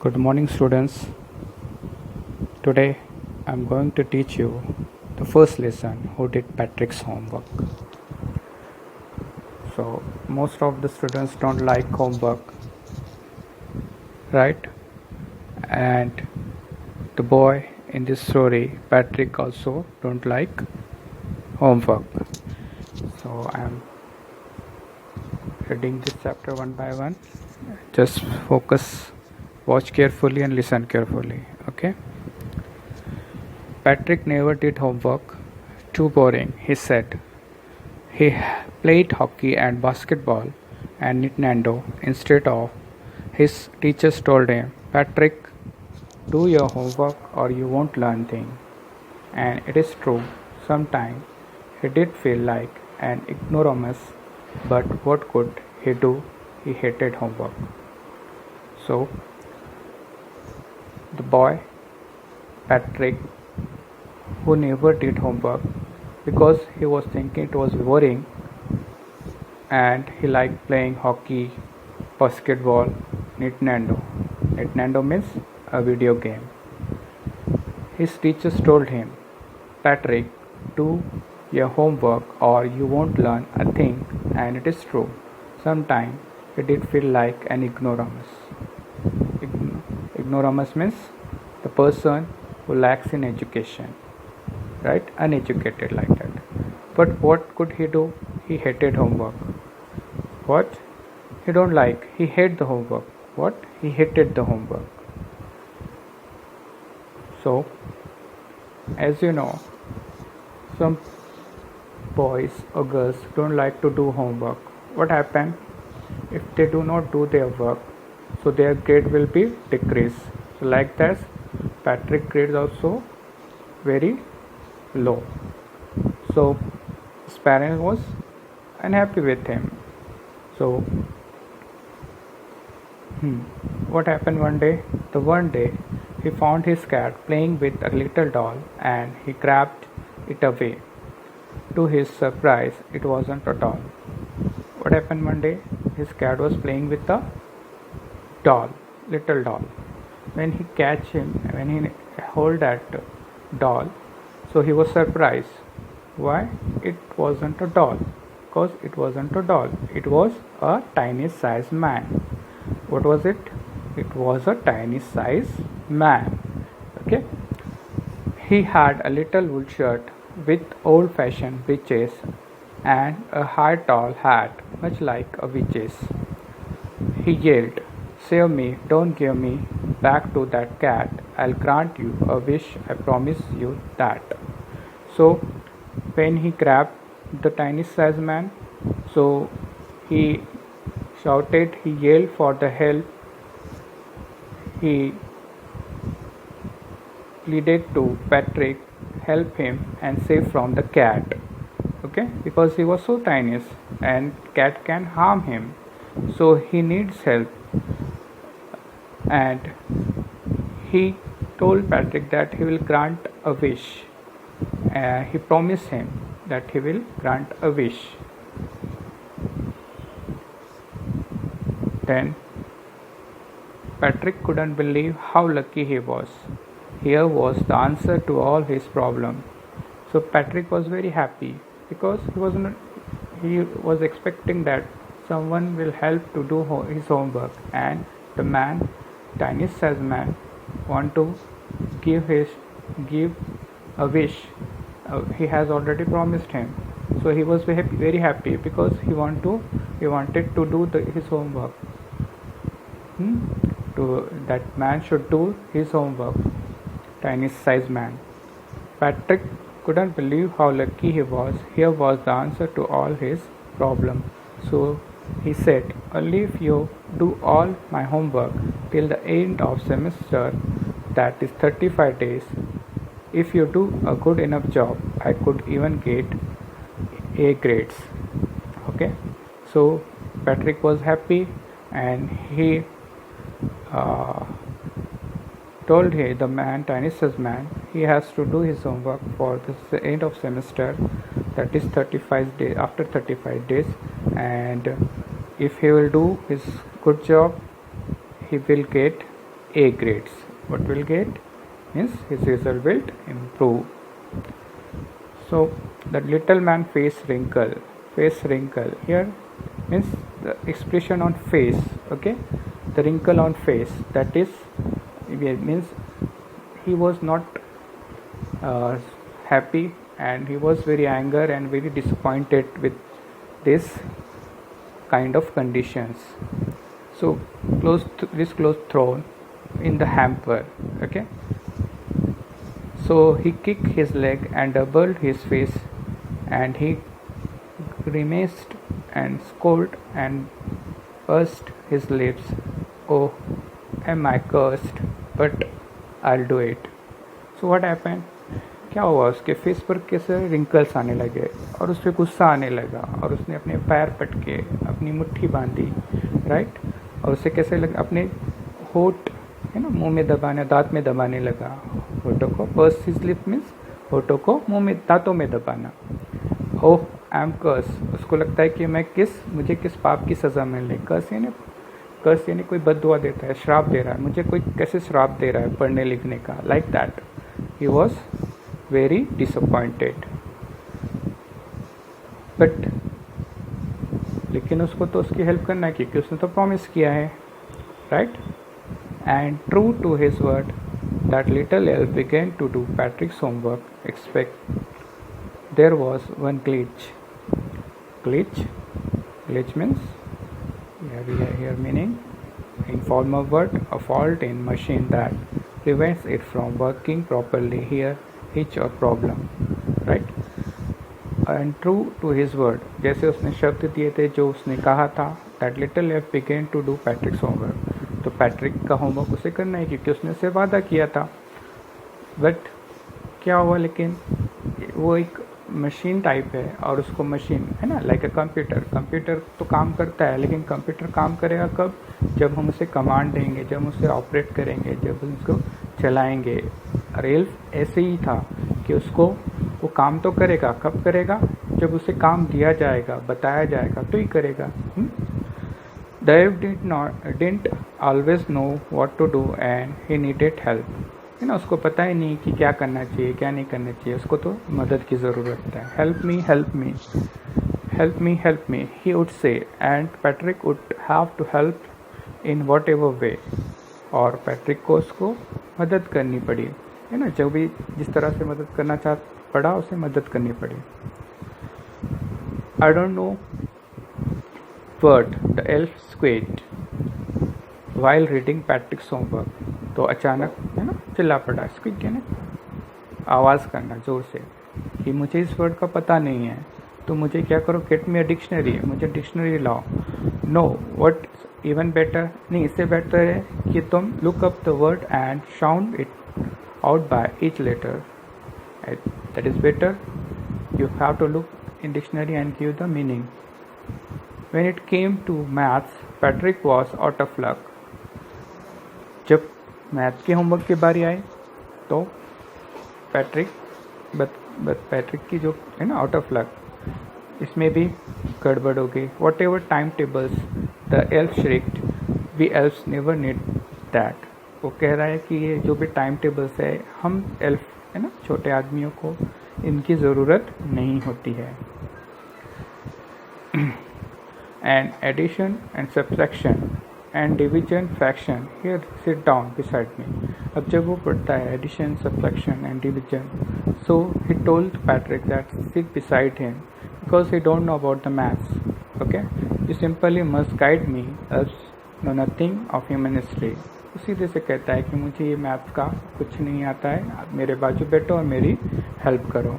Good morning, students. Today I'm going to teach you the first lesson, who did Patrick's homework. So, most of the students don't like homework, right? And the boy in this story, Patrick, also don't like homework. So, I'm reading this chapter one by one. Just focus, watch carefully, and listen carefully. Okay? Patrick never did homework. Too boring, he said. He played hockey and basketball and Nintendo instead of. His teachers told him, Patrick, do your homework or you won't learn thing. And it is true, sometimes he did feel like an ignoramus, but what could he do? He hated homework. So, the boy, Patrick, who never did homework because he was thinking it was boring and he liked playing hockey, basketball, Nintendo. Nintendo means a video game. His teachers told him, Patrick, do your homework or you won't learn a thing, and it is true. Sometimes he did feel like an ignoramus. Ignoramus means the person who lacks in education, right? Uneducated like that. But what could he do? He hated homework. What? He don't like. He hated the homework. What? He hated the homework. So, as you know, some boys or girls don't like to do homework. What happens? If they do not do their work, so their grade will be decreased. So like that, Patrick grades also very low. So his parents was unhappy with him. So what happened one day? The one day he found his cat playing with a little doll and he grabbed it away. To his surprise, it wasn't a doll. What happened one day? His cat was playing with a doll, little doll. When he hold that doll, so he was surprised. Why? It wasn't a doll. Because it wasn't a doll. It was a tiny sized man. What was it? It was a tiny sized man. Okay. He had a little wool shirt with old fashioned breeches and a high tall hat, much like a witch's. He yelled, Save me, don't give me back to that cat. I'll grant you a wish, I promise you that. So, when he grabbed the tiny sized man, so he shouted, he yelled for the help. He pleaded to Patrick, help him and save from the cat. Okay, because he was so tiny and cat can harm him, so he needs help. And he told Patrick that he will grant a wish. He promised him that he will grant a wish. Then Patrick couldn't believe how lucky he was. Here was the answer to all his problems. So Patrick was very happy because he was expecting that someone will help to do his homework, and the man, tiny sized man, want to give a wish. He has already promised him, so he was very happy because he wanted to do his homework. That man should do his homework. Tiny sized man. Patrick couldn't believe how lucky he was. Here was the answer to all his problems. So he said, only if you do all my homework till the end of semester, that is 35 days, if you do a good enough job, I could even get A grades. Okay, so Patrick was happy and he told the man, tiny sized man, he has to do his homework for the end of semester, that is 35 days. After 35 days, and if he will do his good job, he will get A grades. What will get? Means his result will improve. So the little man face wrinkle. Face wrinkle here means the expression on face. Okay, the wrinkle on face, that is means he was not happy, and he was very angry and very disappointed with this kind of conditions. So this clothes thrown in the hamper. Okay, so he kicked his leg and doubled his face, and he grimaced and scolded and pursed his lips. Oh, am I cursed? But I'll do it. So what happened? क्या हुआ? उसके face पर कैसे wrinkles आने लगे और उस पर गुस्सा आने लगा, और उसने अपने पैर पटके अपनी मुट्ठी बांधी, राइट, और उसे कैसे लगा? अपने होठ है ना मुंह में दबाने, दांत में दबाने लगा होठों को. पर्स हिज लिप मीन्स होठों को मुंह में, दांतों में दबाना. ओह आई एम कर्स. उसको लगता है कि मुझे किस पाप की सज़ा मिलने. कर्स यानी कोई बद्दुआ देता है, श्राप दे रहा है, मुझे कोई कैसे श्राप दे रहा है पढ़ने लिखने का. Like that he was very disappointed. But लेकिन उसको तो उसकी हेल्प करना है क्योंकि उसने तो प्रॉमिस किया है, right. And true to his word that little elf begin to do Patrick's homework. Expect there was one glitch. Glitch means, we have here meaning informal word, a fault in machine that prevents it from working properly. Here hitch or problem, right. And true to his word, जैसे उसने शब्द दिए थे, जो उसने कहा था, that little elf began to do Patrick's homework. तो पैट्रिक का होमवर्क उसे करना है क्योंकि उसने उसे वादा किया था. बट क्या हुआ? लेकिन वो एक मशीन टाइप है, और उसको मशीन है ना, लाइक अ कंप्यूटर तो काम करता है, लेकिन कंप्यूटर काम करेगा कब? जब हम उसे कमांड देंगे, जब हम उसे ऑपरेट करेंगे, जब हम उसको चलाएंगे. एल्फ ऐसे ही था कि उसको वो काम तो करेगा. कब करेगा? जब उसे काम दिया जाएगा, बताया जाएगा तो ही करेगा. The elf didn't always know what to do and he needed help. है ना, उसको पता ही नहीं कि क्या करना चाहिए, क्या नहीं करना चाहिए. उसको तो मदद की ज़रूरत है. Help me help me help me help me he would say, and Patrick would have to help in whatever way. और पैट्रिक को उसको मदद करनी पड़ी, है ना, जो भी जिस तरह से मदद करना पड़ा उसे मदद करनी पड़ी. I don't know word the elf square while reading पैट्रिक्स homework. तो अचानक है ना चिल्ला पड़ा. स्क्विक यानी आवाज़ करना ज़ोर से, कि मुझे इस वर्ड का पता नहीं है, तो मुझे क्या करो? गेट मी अ डिक्शनरी, मुझे डिक्शनरी लाओ. नो व्हाट इवन बेटर, नहीं इससे बेटर है कि तुम look up the word and sound it out by each letter. That is better. You have to look in dictionary and give the meaning. When it came to maths, Patrick was out of luck. जब math के homework की बारी आई तो Patrick की जो है ना out of luck, इसमें भी गड़बड़ हो गई. Whatever time tables the elf shrieked, we elves never need that. वो कह रहा है कि ये जो भी टाइम टेबल्स है, हम एल्फ है ना छोटे आदमियों को इनकी ज़रूरत नहीं होती है. And addition and subtraction and division fraction, here sit down beside me. अब जब वो पढ़ता है addition, subtraction and division, so he told Patrick that sit beside him because he don't know about the maths. Okay, you simply must guide me, else know nothing of human history. उसी तरह से कहता है कि मुझे ये maths का कुछ नहीं आता है, आप मेरे बाजू बैठो और मेरी हेल्प करो.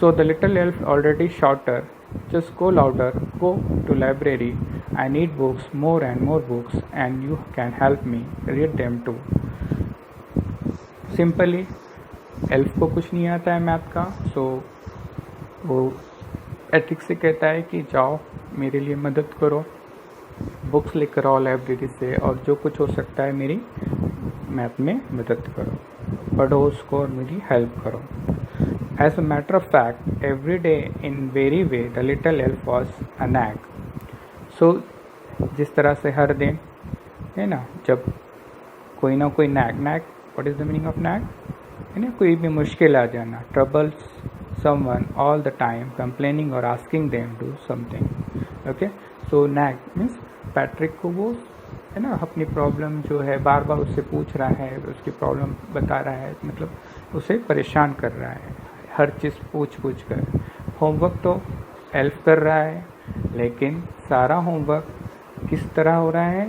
So the little elf already shorter, just go louder, go to library, I need books, more and more books, and you can help me read them too. Simply elf को कुछ नहीं आता है मैथ का, सो वो ethics से कहता है कि जाओ मेरे लिए मदद करो, बुक्स लेकर आओ लाइब्रेरी से, और जो कुछ हो सकता है मेरी मैथ में मदद करो, पढ़ो उसको और मेरी हेल्प करो. As a matter of fact, every day in very way the little elf was a nag. So जिस तरह से हर दिन है ना, जब कोई ना कोई nag, what is the meaning of nag, है ना, कोई भी मुश्किल आ जाना, troubles someone all the time, complaining or asking them to something. Okay, so nag means Patrick को वो, है ना, अपनी प्रॉब्लम जो है बार बार उससे पूछ रहा है, उसकी प्रॉब्लम बता रहा है, मतलब उसे परेशान कर रहा है हर चीज़ पूछ कर। होमवर्क तो एल्फ कर रहा है, लेकिन सारा होमवर्क किस तरह हो रहा है,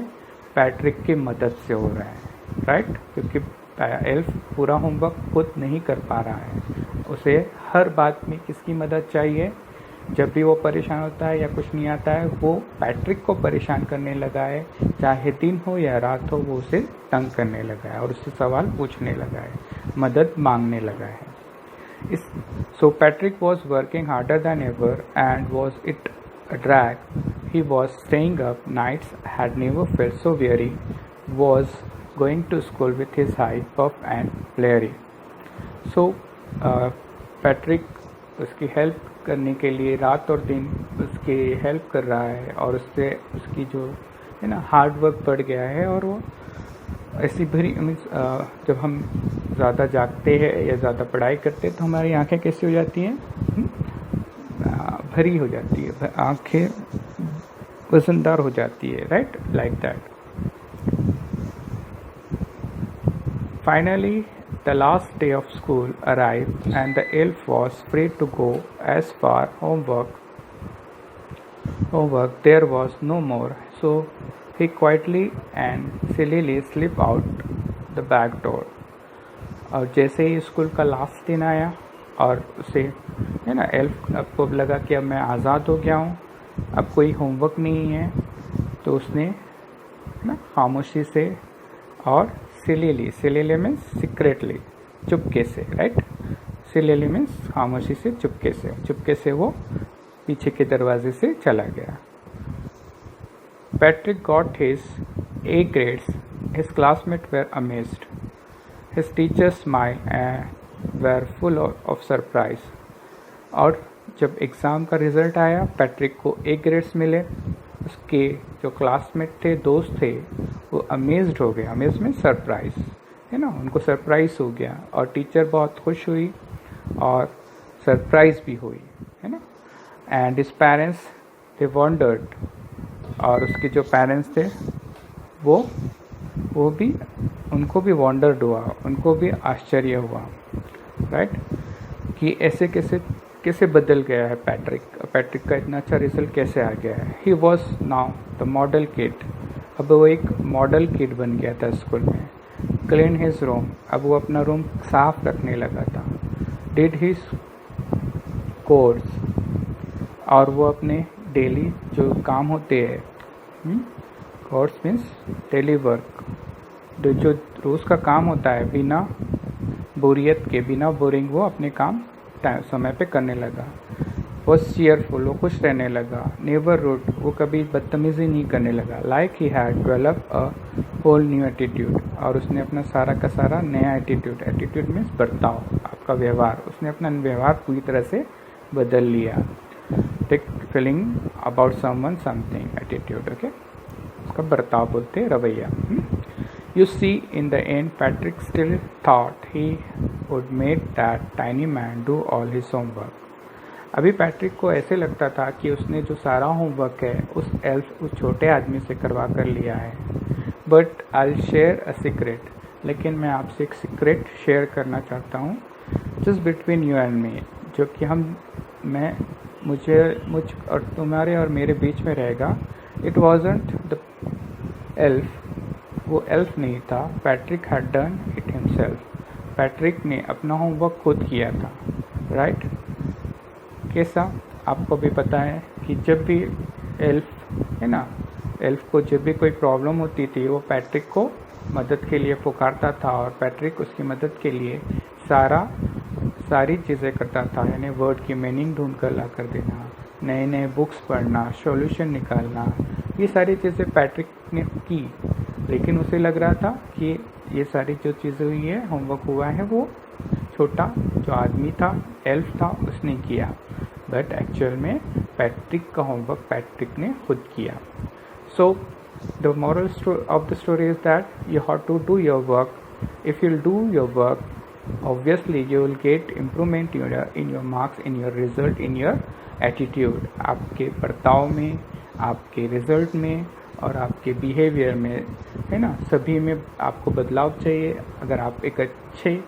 पैट्रिक की मदद से हो रहा है, राइट, क्योंकि एल्फ पूरा होमवर्क खुद नहीं कर पा रहा है, उसे हर बात में किसकी मदद चाहिए। जब भी वो परेशान होता है या कुछ नहीं आता है, वो पैट्रिक को परेशान करने लगा है, चाहे दिन हो या रात हो, वो उसे तंग करने लगा है और उससे सवाल पूछने लगा है, मदद मांगने लगा है। So Patrick was working harder than ever and was it a drag, he was staying up nights, had never felt so weary, was going to school with his eye puff and bleary. So Patrick उसकी help करने के लिए रात और दिन उसकी help कर रहा है और उससे उसकी जो है ना हार्ड वर्क बढ़ गया है, और वो ऐसी भरी मीन्स जब हम ज़्यादा जागते हैं या ज़्यादा पढ़ाई करते हैं तो हमारी आंखें कैसी हो जाती हैं, भरी हो जाती है, आंखें वजनदार हो जाती है, right, like that. Finally, the last day of school arrived and the elf was free to go as far homework there was no more, so he quietly and sillily slipped out the back door. और जैसे ही school का last दिन आया और उसे, है ना, elf को लगा कि अब मैं आज़ाद हो गया हूँ, अब कोई होमवर्क नहीं है, तो उसने ना खामोशी से और सिलीली मीन्स सीक्रेटली, चुपके से, राइट, सिलीली मीन्स खामोशी से, चुपके से वो पीछे के दरवाजे से चला गया। Patrick got his A grades, his classmates were amazed, his teachers smiled and were full of surprise। और जब एग्ज़ाम का रिज़ल्ट आया, पैट्रिक को A ग्रेड्स मिले, उसके जो क्लासमेट थे, दोस्त थे, वो अमेज्ड हो गए, अमेज में सरप्राइज, है ना, उनको सरप्राइज हो गया, और टीचर बहुत खुश हुई और सरप्राइज भी हुई, है ना। And his parents they wondered, और उसके जो पेरेंट्स थे वो भी, उनको भी वंडर्ड हुआ, उनको भी आश्चर्य हुआ, राइट, कि ऐसे कैसे बदल गया है पैट्रिक का इतना अच्छा रिजल्ट कैसे आ गया है। He was now the model kid, अब वो एक मॉडल किड बन गया था स्कूल में। क्लीन हिज रूम, अब वो अपना रूम साफ रखने लगा था। डिड हिज कोर्स, और वो अपने डेली जो काम होते हैं, कोर्स मीन्स डेली वर्क, जो रोज़ का काम होता है, बिना बोरियत के, बिना बोरिंग, वो अपने काम समय पे करने लगा। वॉज चीयरफुल, वो खुश रहने लगा। नेवर रूड, वो कभी बदतमीजी नहीं करने लगा। Like he had develop a whole new attitude, और उसने अपना सारा का सारा नया एटीट्यूड मीन्स बर्ताव, आपका व्यवहार, उसने अपना व्यवहार पूरी तरह से बदल लिया। Take feeling about someone something, attitude, okay, उसका बर्ताव बोलते रवैया। You see, in the end, Patrick still thought he would make that tiny man do all his homework. अभी पैट्रिक को ऐसे लगता था कि उसने जो सारा होमवर्क है उस छोटे आदमी से करवा कर लिया है। But I share a secret, लेकिन मैं आपसे एक सीक्रेट शेयर करना चाहता हूँ, just between you and me, जो कि मुझ और तुम्हारे और मेरे बीच में रहेगा। इट वॉजंट द एल्फ, वो एल्फ नहीं था, Patrick had done it himself, Patrick ने अपना होमवर्क खुद किया था, राइट। कैसा, आपको भी पता है कि जब भी एल्फ, है ना, एल्फ को जब भी कोई प्रॉब्लम होती थी, वो पैट्रिक को मदद के लिए पुकारता था, और पैट्रिक उसकी मदद के लिए सारी चीज़ें करता था, यानी वर्ड की मीनिंग ढूंढ कर ला कर देना, नए बुक्स पढ़ना, सॉल्यूशन निकालना, ये सारी चीज़ें पैट्रिक ने की। लेकिन उसे लग रहा था कि ये सारी जो चीज़ें हुई है, होमवर्क हुआ है, वो छोटा जो आदमी था, एल्फ था, उसने किया। बट एक्चुअल में पैट्रिक का होमवर्क पैट्रिक ने खुद किया। सो The moral of the story is that you have to do your work. If you'll do your work, obviously you will get improvement in your marks, in your result, in your attitude. आपके बर्ताव में, आपके result में और आपके behaviour में, है ना, सभी में आपको बदलाव चाहिए। अगर आप एक अच्छे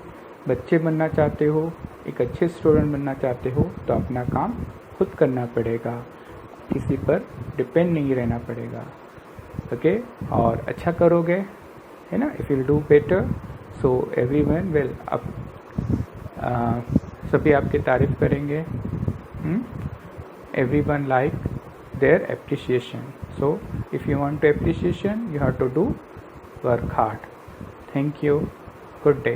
बच्चे बनना चाहते हो, एक अच्छे स्टूडेंट बनना चाहते हो, तो अपना काम खुद करना पड़ेगा, किसी पर डिपेंड नहीं रहना पड़ेगा। ओके, और अच्छा करोगे, है ना, if you do better so everyone will सभी आपकी तारीफ करेंगे। Everyone like their appreciation. So if you want to appreciation, you have to do work hard. Thank you, good day.